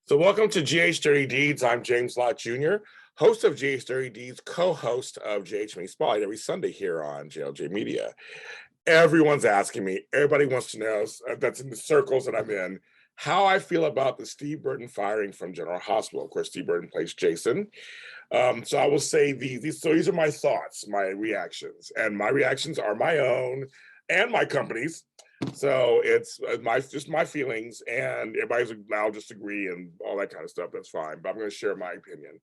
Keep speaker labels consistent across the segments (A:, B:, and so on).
A: So welcome to GH Dirty Deeds. I'm James Lott Jr., host of GH Dirty Deeds, co-host of JH Mini Spotlight every Sunday here on JLJ Media. Everyone's asking me, everybody wants to know, that's in the circles that I'm in, how I feel about the Steve Burton firing from General Hospital. Of course, Steve Burton plays Jason. So I will say these are my thoughts, my reactions, and my reactions are my own and my company's. So it's just my feelings, and everybody's now disagree and all that kind of stuff. That's fine, but I'm going to share my opinion.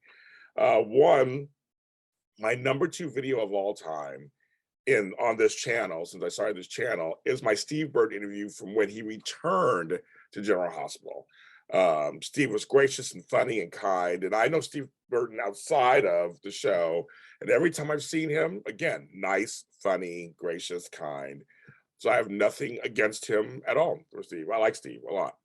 A: One, my number two video of all time on this channel, since I started this channel, is my Steve Burton interview from when he returned to General Hospital. Steve was gracious and funny and kind, and I know Steve Burton outside of the show, and every time I've seen him, again, nice, funny, gracious, kind. So I have nothing against him at all for Steve. I like Steve a lot.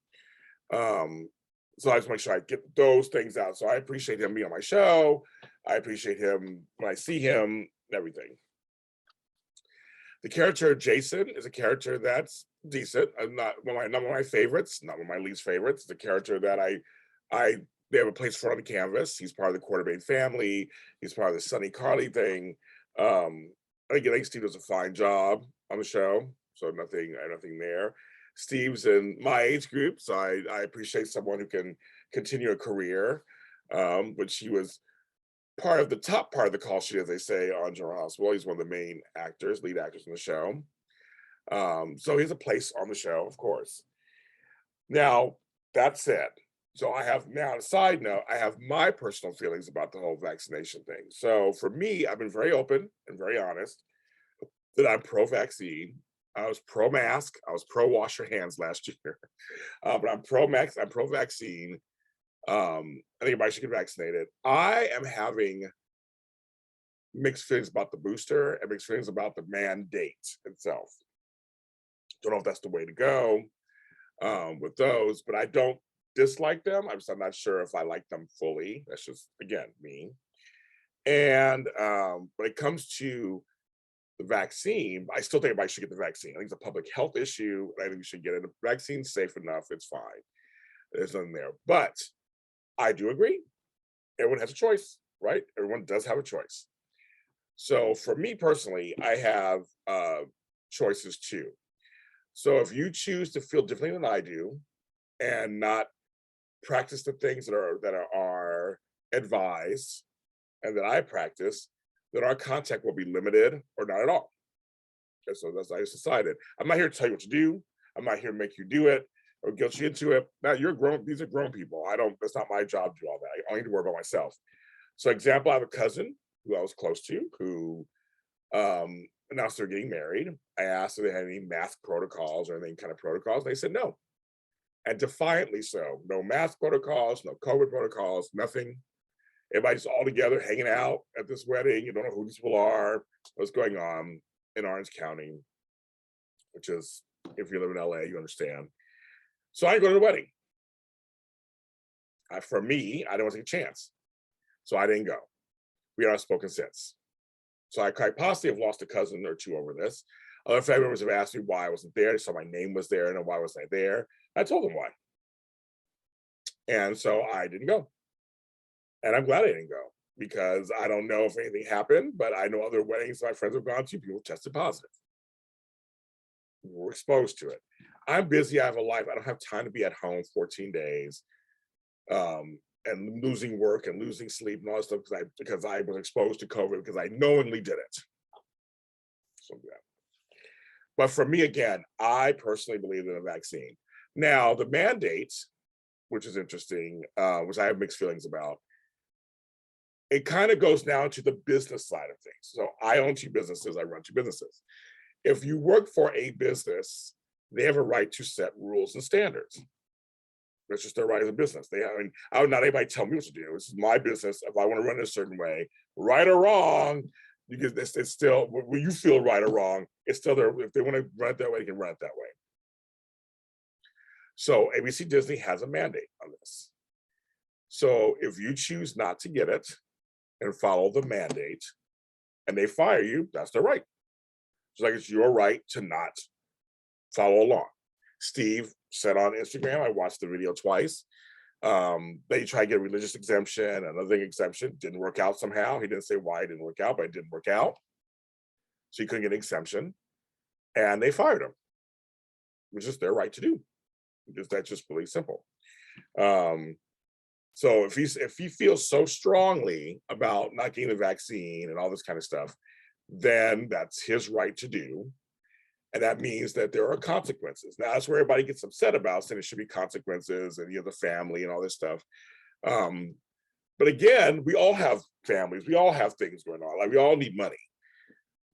A: So I just make sure I get those things out. So I appreciate him being on my show. I appreciate him when I see him, everything. The character Jason is a character that's decent. Not one of my favorites, not one of my least favorites. It's a character that they have a place for on the canvas. He's part of the Quartermain family. He's part of the Sonny Carly thing. I think Steve does a fine job on the show. So nothing there. Steve's in my age group, so I appreciate someone who can continue a career, which he was part of the top part of the call sheet, as they say, on General Hospital. He's one of the main actors, lead actors in the show. So he has a place on the show, of course. Now, that said, so I have now, on a side note, I have my personal feelings about the whole vaccination thing. So for me, I've been very open and very honest that I'm pro-vaccine. I was pro-mask. I was pro-wash your hands last year. But I'm pro-mask. I'm pro-vaccine. I think everybody should get vaccinated. I am having mixed feelings about the booster and mixed feelings about the mandate itself. Don't know if that's the way to go with those, but I don't dislike them. I'm not sure if I like them fully. That's just, again, me. And when it comes to the vaccine, I still think everybody should get the vaccine. I think it's a public health issue. I think we should get it. The vaccine's safe enough. It's fine. There's nothing there. But I do agree. Everyone has a choice, right? Everyone does have a choice. So for me personally, I have choices too. So if you choose to feel differently than I do and not practice the things that are advised and that I practice, then our contact will be limited or not at all. And so that's what I decided. I'm not here to tell you what to do. I'm not here to make you do it or guilt you into it. Now you're grown, these are grown people. That's not my job to do all that. I need to worry about myself. So example, I have a cousin who I was close to who announced they're getting married. I asked if they had any mask protocols or any kind of protocols. They said no. And defiantly so. No mask protocols, no COVID protocols, nothing. Everybody's all together hanging out at this wedding. You don't know who these people are, what's going on in Orange County, which is, if you live in LA, you understand. So I go to the wedding. For me, I didn't want to take a chance. So I didn't go. We haven't spoken since. So I quite possibly have lost a cousin or two over this. Other family members have asked me why I wasn't there. They saw my name was there and why wasn't I there. I told them why. And so I didn't go. And I'm glad I didn't go because I don't know if anything happened, but I know other weddings my friends have gone to, people tested positive. We're exposed to it. I'm busy, I have a life. I don't have time to be at home 14 days and losing work and losing sleep and all that stuff because I was exposed to COVID because I knowingly did it. So yeah. But for me, again, I personally believe in a vaccine. Now, the mandates, which is interesting, which I have mixed feelings about, it kind of goes down to the business side of things. So I own two businesses, I run two businesses. If you work for a business, they have a right to set rules and standards. That's just their right as a business. I would not anybody tell me what to do. This is my business. If I want to run it a certain way, right or wrong, because it's still, when you feel right or wrong, it's still there. If they want to run it that way, they can run it that way. So ABC Disney has a mandate on this. So if you choose not to get it and follow the mandate and they fire you, that's their right. It's like it's your right to not follow along. Steve said on Instagram, I watched the video twice, They tried to get a religious exemption, another exemption, didn't work out somehow. He didn't say why it didn't work out, but it didn't work out. So he couldn't get an exemption, and they fired him, which is their right to do. That's just really simple. So if he feels so strongly about not getting the vaccine and all this kind of stuff, then that's his right to do. And that means that there are consequences. Now, that's where everybody gets upset about, saying there should be consequences and the family and all this stuff. But again, we all have families. We all have things going on. Like, we all need money.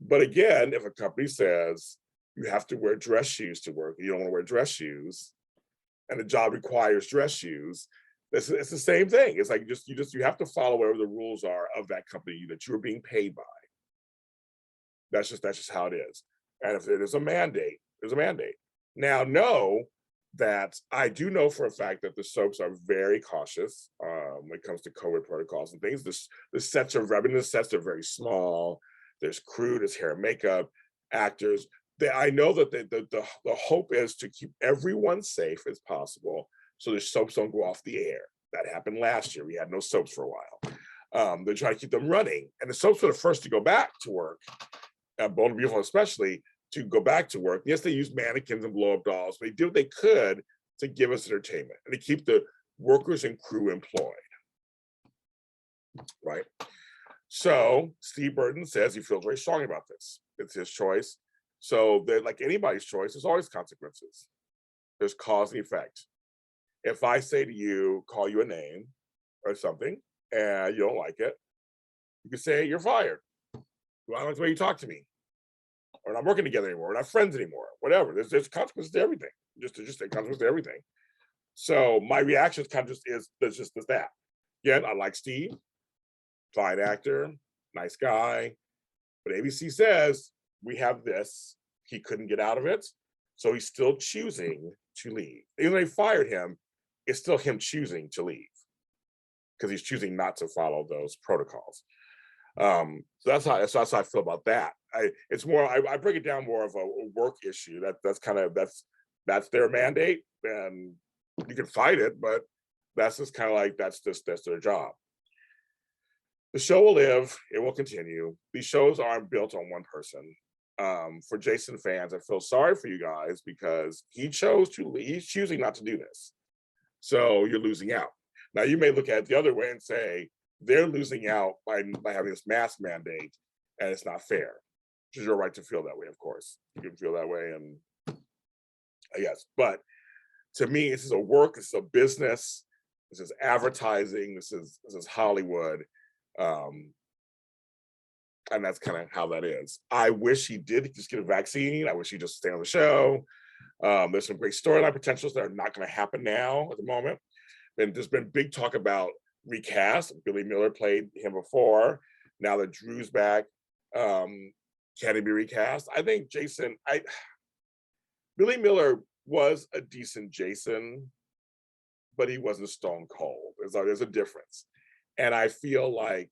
A: But again, if a company says you have to wear dress shoes to work, you don't want to wear dress shoes, and the job requires dress shoes, it's the same thing. It's like you have to follow whatever the rules are of that company that you're being paid by. That's just how it is. And if there's a mandate, there's a mandate. Now, know that I do know for a fact that the soaps are very cautious when it comes to COVID protocols and things. The sets are very small. There's crew, there's hair and makeup, actors. I know that the hope is to keep everyone safe as possible, so the soaps don't go off the air. That happened last year. We had no soaps for a while. They're trying to keep them running. And the soaps were the first to go back to work, Bold and Beautiful especially, to go back to work. Yes, they used mannequins and blow-up dolls, but they did what they could to give us entertainment and to keep the workers and crew employed, right? So Steve Burton says he feels very strongly about this. It's his choice. So that, like anybody's choice, there's always consequences. There's cause and effect. If I say to you, call you a name or something, and you don't like it, you can say you're fired. Well, I don't like the way you talk to me. We're not working together anymore. We're not friends anymore. Whatever. There's consequences to everything. Just a consequence to everything. So my reaction kind of is that. Again, I like Steve, fine actor, nice guy, but ABC says we have this. He couldn't get out of it, so he's still choosing to leave. Even though they fired him, it's still him choosing to leave because he's choosing not to follow those protocols. So that's how I feel about that. It's more, I break it down more of a work issue. That's their mandate, and you can fight it, but that's just kind of like that's their job. The show will live, it will continue. These shows aren't built on one person. For Jason fans, I feel sorry for you guys because he's choosing not to do this. So you're losing out. Now you may look at it the other way and say, they're losing out by having this mask mandate, and it's not fair. Which is your right to feel that way, of course. You can feel that way, and yes. But to me, this is a work, this is a business, this is advertising, this is Hollywood. And that's kind of how that is. I wish he did just get a vaccine. I wish he'd just stay on the show. There's some great storyline potentials that are not going to happen now at the moment. And there's been big talk about recast. Billy Miller played him before. Now that Drew's back, can he be recast? I think Billy Miller was a decent Jason, but he wasn't stone cold. There's a difference. And I feel like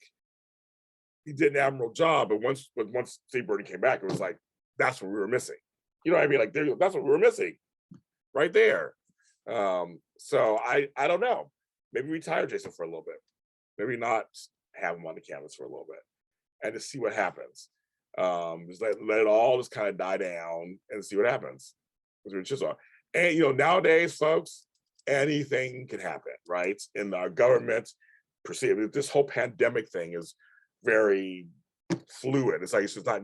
A: he did an admirable job, but once Steve Burton came back, it was like, that's what we were missing. You know what I mean? Like, that's what we were missing right there. So I don't know. Maybe retire Jason for a little bit. Maybe not have him on the canvas for a little bit and just see what happens. Just let it all just kind of die down and see what happens. And nowadays, folks, anything can happen, right? In our government, this whole pandemic thing is very fluid. It's like it's just not.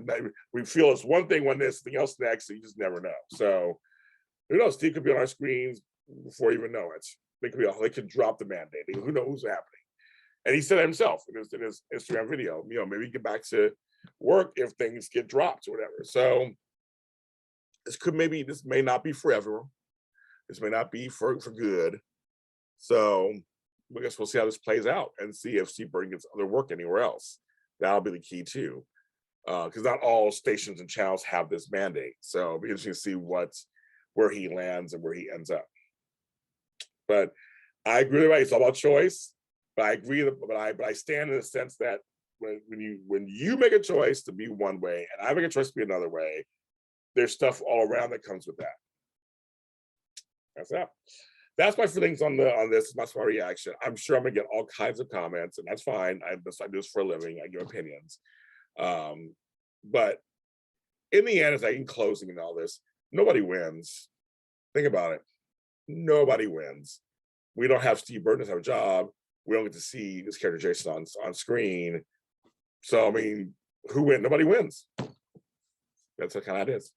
A: We feel it's one thing when this, something else next, and you just never know. So who knows? Steve could be on our screens before you even know it. They could drop the mandate. Who knows what's happening? And he said it himself in his Instagram video. Maybe get back to work if things get dropped or whatever. So this may not be forever. This may not be for good. So I guess we'll see how this plays out and see if Steve Burton gets other work anywhere else. That'll be the key too, because not all stations and channels have this mandate. So it'll be interesting to see where he lands and where he ends up. But I agree with it's all about choice. But I agree but I stand in the sense that when you make a choice to be one way and I make a choice to be another way, there's stuff all around that comes with that. That's that. that's my feelings on this. That's my reaction. I'm sure I'm gonna get all kinds of comments, and that's fine. I do this for a living. I give opinions. But in the end, as I in closing and all this, nobody wins. Think about it. Nobody wins. We don't have Steve Burton have a job. We don't get to see this character Jason on screen. So I mean, who wins? Nobody wins. That's how kind of it is.